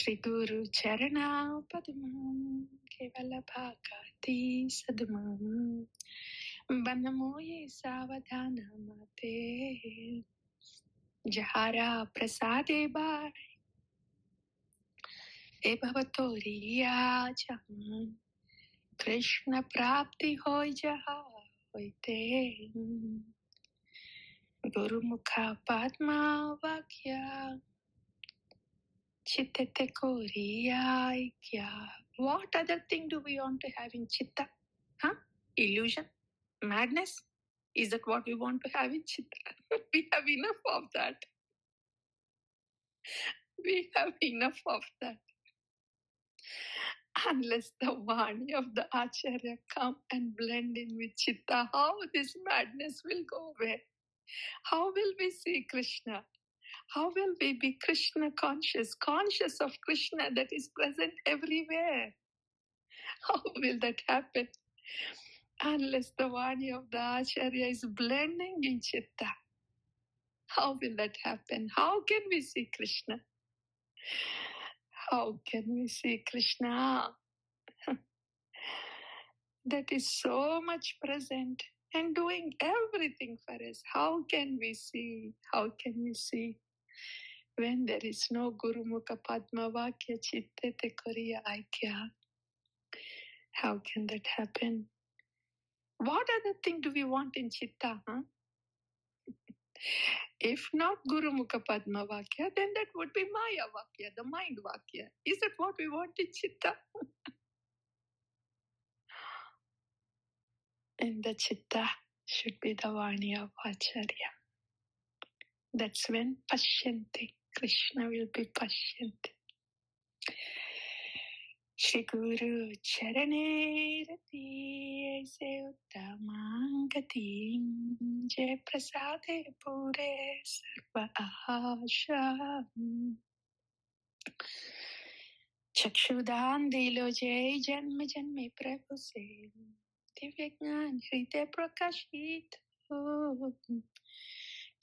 Shri Guru Charana Padmam Kevala Bhakati Sadmam Banamoye Savadana Mate Jahara Prasade Bhai Ebhavatoriya Jahan Krishna Prapti Hoy Jaha Hoite Guru Mukha Padma Vakya Chittete Koriya Ikya. What other thing do we want to have in Chitta? Huh? Illusion? Madness? Is that what we want to have in Chitta? We have enough of that. We have enough of that. Unless the Vani of the Acharya come and blend in with Chitta, how this madness will go away? How will we see Krishna? How will we be Krishna conscious, conscious of Krishna that is present everywhere? How will that happen? Unless the Vani of the Acharya is blending in Chitta. How will that happen? How can we see Krishna? How can we see Krishna? That is so much present and doing everything for us. How can we see? How can we see? When there is no Guru Mukha Padma Vakya Chittete Koriya Aikya. How can that happen? What other thing do we want in Chitta? Huh? If not Guru Mukha Padma Vakya, then that would be Maya Vakya, the mind Vakya. Is that what we want in Chitta? And the Chitta should be the Vani of Acharya. That's when Pashyanti, Krishna will be Pashyanti. Shri Guru Charane Rati Se Uttamangati Jai Prasade Pure Sarva Asha Chakshudan Dilo Jai Janma Janme Prabhu Se Divya Gnan Hride Prakashit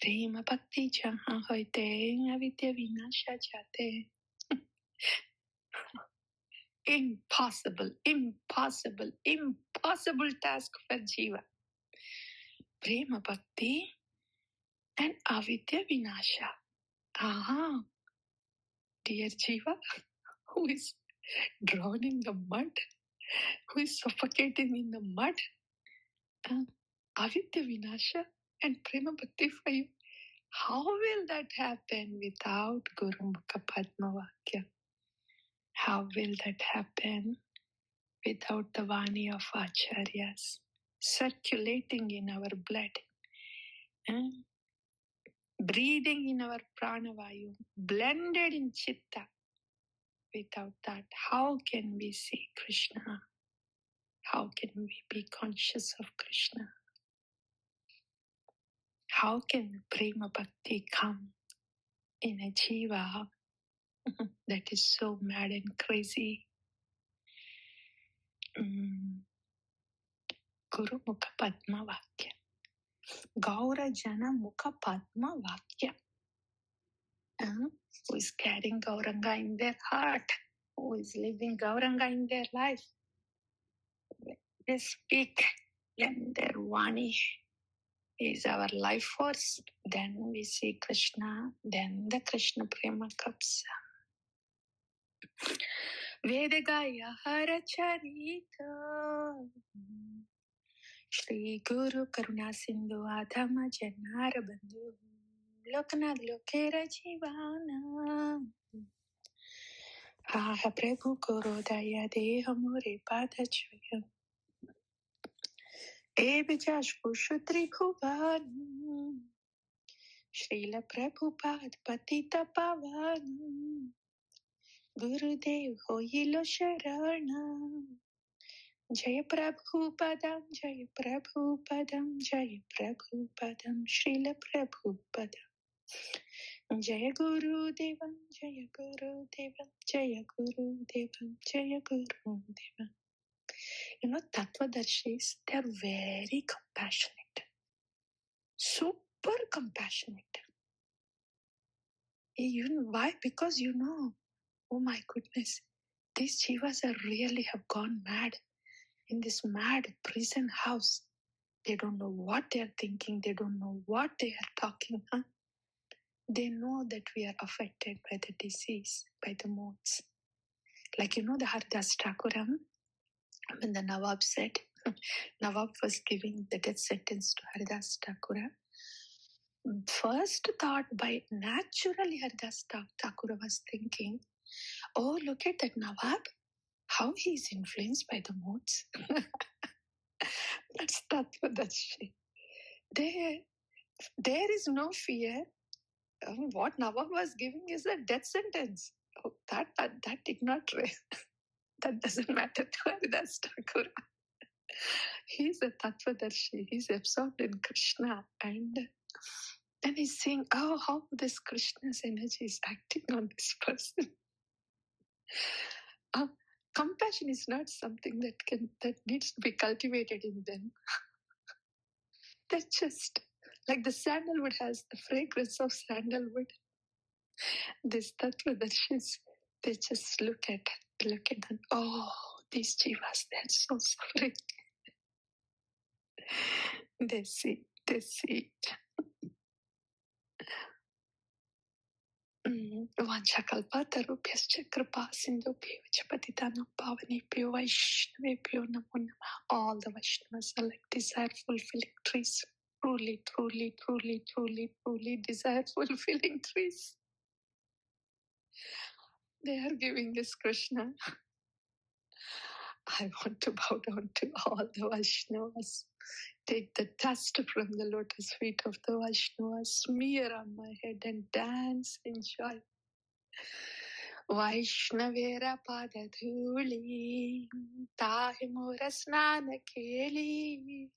Prema Bhakti Jahan Hoite Avidya Vinasha Jate. Impossible, impossible, impossible task for Jiva. Prema Bhakti and Avidya Vinasha. Aha, dear Jiva, who is drowned in the mud, who is suffocating in the mud. Avidya Vinasha and Prema Bhakti for you. How will that happen without Guru Mukha Padma Vakya? How will that happen without the Vani of Acharyas circulating in our blood, breathing in our pranavayu, blended in Chitta? Without that, how can we see Krishna? How can we be conscious of Krishna? How can Prema Bhakti come in a Jiva that is so mad and crazy? Guru Mukha Padma Vakya. Gaura Jana Mukha Padma Vakya. Who is carrying Gauranga in their heart, who is living Gauranga in their life. They speak, and their Vani is our life force. Then we see Krishna, then the Krishna Prema comes. Vedagaya Hara Charita Shri Guru Karuna Sindhu Adhama Janara Bandhu Lokanath Lokera Jivana Aha Prabhu Koro Daya Deha More Pada Chaya Ebijash Pushutri Bhuvan Srila Prabhupada Patita Pavan Gurudev Hoyilo Sharana Jaya Prabhupadam Jaya Prabhupadam Jaya Prabhupadam Srila Prabhupada Jaya Guru Devam Jaya Guru Devam Jaya Guru Devam Jaya Guru Devam. You know, Tattvadarshis, they are very compassionate. Super compassionate. Why? Because oh my goodness, these jivas are really have gone mad in this mad prison house. They don't know what they are thinking. They don't know what they are talking. Huh? They know that we are affected by the disease, by the modes. Like, the Haridas Thakuram, when the Nawab said, Nawab was giving the death sentence to Haridas Thakura. First thought by naturally Haridas Thakura was thinking, oh, look at that Nawab, how he is influenced by the modes. That's Tattvadarshi. There is no fear. What Nawab was giving is a death sentence. Oh, that did not that doesn't matter to Haridas Thakura. He's a Tattvadarshi. He's absorbed in Krishna, and he's saying, oh, how this Krishna's energy is acting on this person. Compassion is not something that needs to be cultivated in them. They're just like the sandalwood has the fragrance of sandalwood. These Tattvadarshis, they just look at them. Oh, these jivas, they're so suffering. They see. Vanchakalpatarubhyascha kripa sindhubhyo च पतितानां पावनेभ्यो वैष्णवेभ्यो नमो नमः. All the Vaishnavas are like desire fulfilling trees. Truly desire fulfilling trees. They are giving us Krishna. I want to bow down to all the Vaishnavas. Take the dust from the lotus feet of the Vaishnavas, smear on my head and dance in joy. Vaishnavera padadhuli, tahi mora snana keli.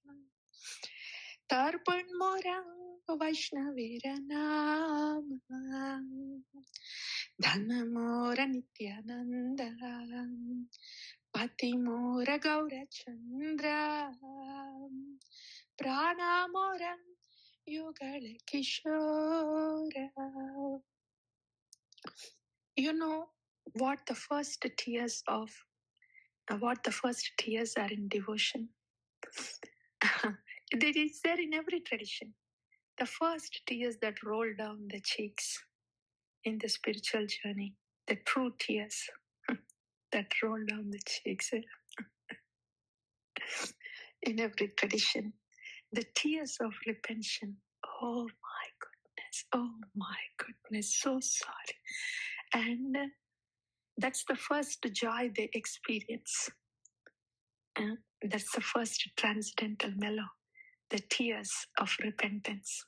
Tarpan mora Vaishnavera nama, dhanma mora nityananda. Pati mora gaura chandra, prana mora yugala kishora. You know what the first tears are in devotion. That is there in every tradition. The first tears that roll down the cheeks in the spiritual journey, the true tears that roll down the cheeks in every tradition, the tears of repentance. Oh my goodness, so sorry. And that's the first joy they experience. That's the first transcendental mellow, the tears of repentance.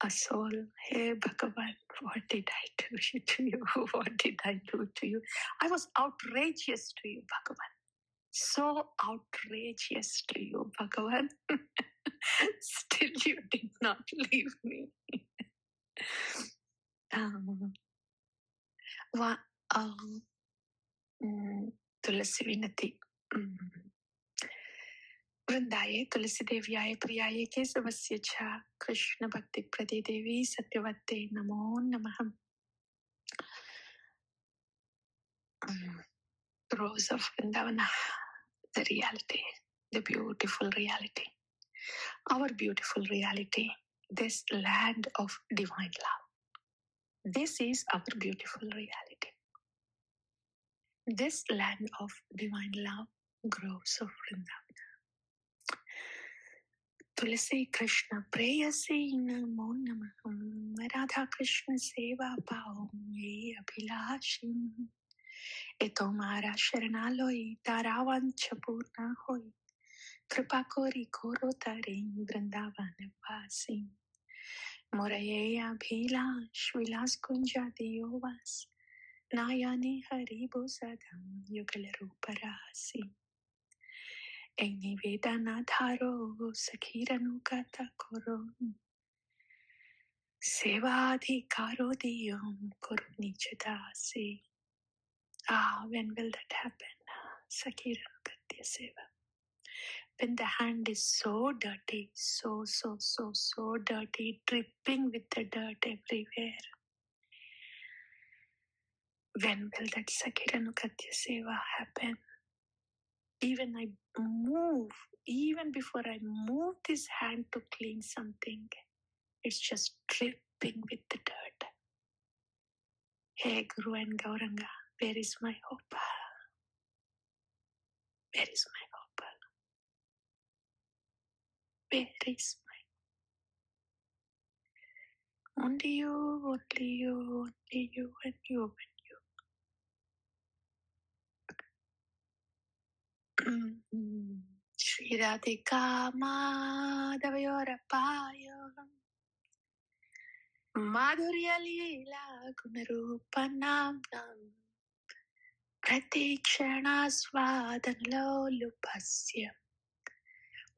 A soul, hey Bhagavan, what did I do to you? What did I do to you? I was outrageous to you, Bhagavan. So outrageous to you, Bhagavan. Still you did not leave me. Tulasi Vinati. वृंदाये तुलसी देव्याय प्रियाय केशवस्य च कृष्ण भक्ति प्रदे देवी सत्यवते नमो नमः. Rose of Vrindavana, the reality, the beautiful reality, our beautiful reality, this land of divine love. This is our beautiful reality. This land of divine love, groves of Vrindavana. तुलसी कृष्ण प्रेयसी नमो नमः. राधा कृष्ण सेवा पाओ ये अभिलाषी. ए तुम्हारा शरणालय तारा वंश पूर्ण होई. कृपा कोरी कोरो तारे वृंदावन वासी. मोरा ये अभिलाष विलास कुंजा दियो वास. नायानी हरि बोसदम युगल रूप रासी. Eni vedana dharo sakhiranu kata koro. Sevadhikaro diyam kuruni chedasi. When will that happen? Sakhiranu katya seva. When the hand is so dirty, so dirty, dripping with the dirt everywhere. When will that Sakiranukatya Seva happen? Even before I move this hand to clean something, it's just dripping with the dirt. Hey Guru and Gauranga, where is my hope? Where is my hope? Where is my only you, and you. Shri Radhika Madhavayorapaya Madhurya Leela Gunarupanam Pratikshana Swadanalolupasya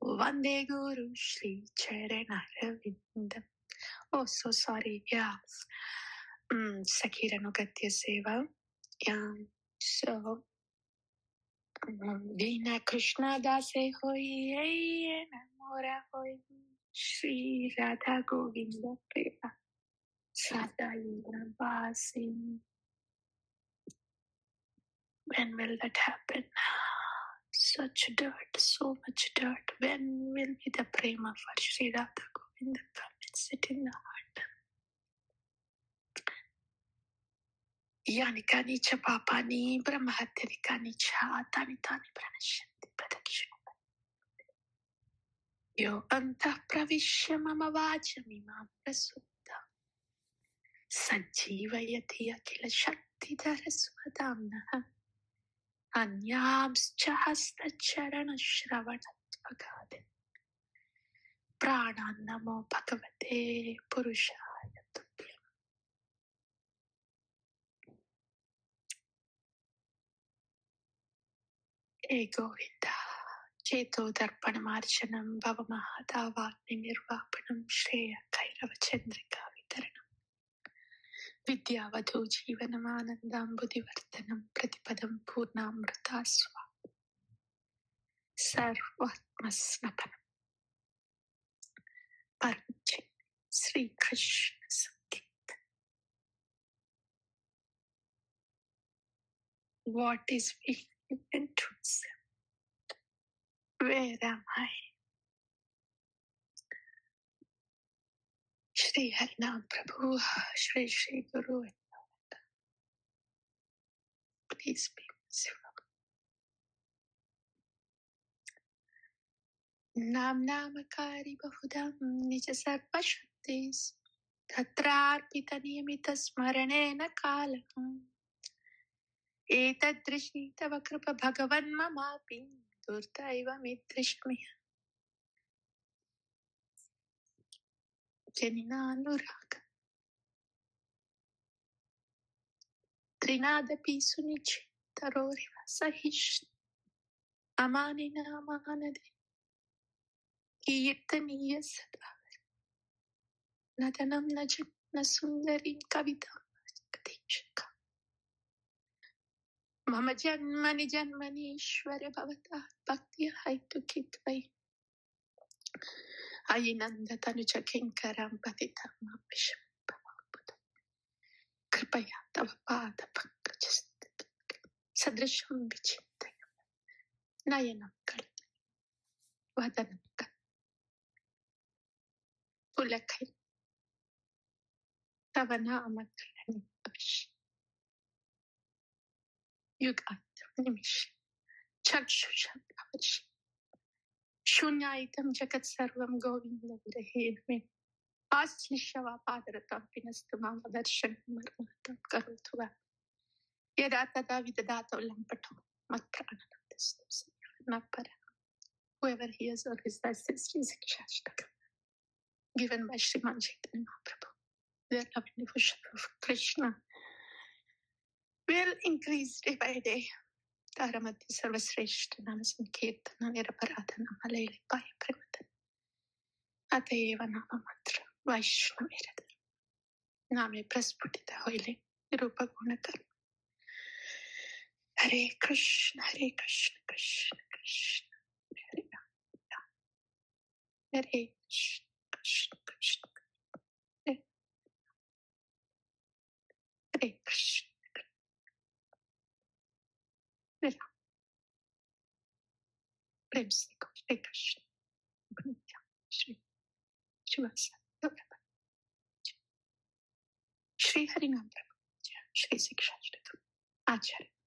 Vande Guru Shri Charanarvindam. Oh, so sorry. Yeah. Sakiranukatya Seva. Yeah. So, Vina Krishna Dase Hoye Namora Hoye Shri Radha Govinda Prema Sadayana Vasi. When will that happen? Such dirt, so much dirt. When will be the prema for Shri Radha Govinda come and sit in the heart? Yani kani cha papani brahmahatyani kani cha tani tani pranashanti pradakshina. Yo antah pravishya mama vachamimam prasutta sanjivayati akila shakti dharasvadamnaha anyamscha hastacharana shravanatvagadin pranannamo bhagavate purushaya tubhyam. Hey Govinda, Cheto Darpanamarchanam Bhavamahadavatnimirvapanam Shreya Kairava Chandrika Vitaranam Vidyavadho Jeevanamanandam Buddhivartanam Pratipadam Purnamritasva Sarvatmasnapanam Paramchi Sri Krishna Sankirtan. What is being entrance? Where am I? Shri Harinam Prabhu, Shri Shri Guru, please be merciful. Nam Namakari Bahudam Nija Sarva Shaktis Tatrarpita Niyamita Smaranena Kalam Etadrishi Tava Kripa Bhagavan Mamapi Durtaiva Mitrishmi Janina Nuraka Trinada Pisunichi Taroriva Sahish Amanina Amanade Kirtaniya Sada Nadanam Najam Nasundarim Kavitam Katishaka Mama Janmani Janmani Ishwara Bhavata Bhakti Haitu Kitvai Ayinanda Tanuja Kinkaram Patitam Visham Bhavaputa Kripaya Tava Pada Pankajast Sadrasham Vichintaya Nayanam Kal Vadanam Kal Pulakai Tavana Amakalani Avish Yugat Nimish Chakshushan Avash Shunyaitam Jagat Sarvam Govinda Virahedme Aslishava Padaratam Pinastamam Darshan Marmatam Karutuva Yada Tada Vidata Lampato Matrananandastas Napara. Whoever hears or recites this is Shashtaka, given by Sriman Chaitanya Mahaprabhu. Their loving devotion of Krishna will increase day by day. Taramati Sarvasreshta Nama Sankirtana Niraparadana Malele Paya Prematan Atayeva Nama Mantra Vaishnavirada Name Prasputita Hoile Rupa Gunakar Hare Krishna Hare Krishna Krishna Krishna Hare Hare Krishna Krishna Krishna Hare Krishna विराम। प्रेम से कहो, श्री कृष्ण कन्हैया, श्री शिवाय, श्री हरिनाम प्रभु, श्री शिक्षा आचार्य।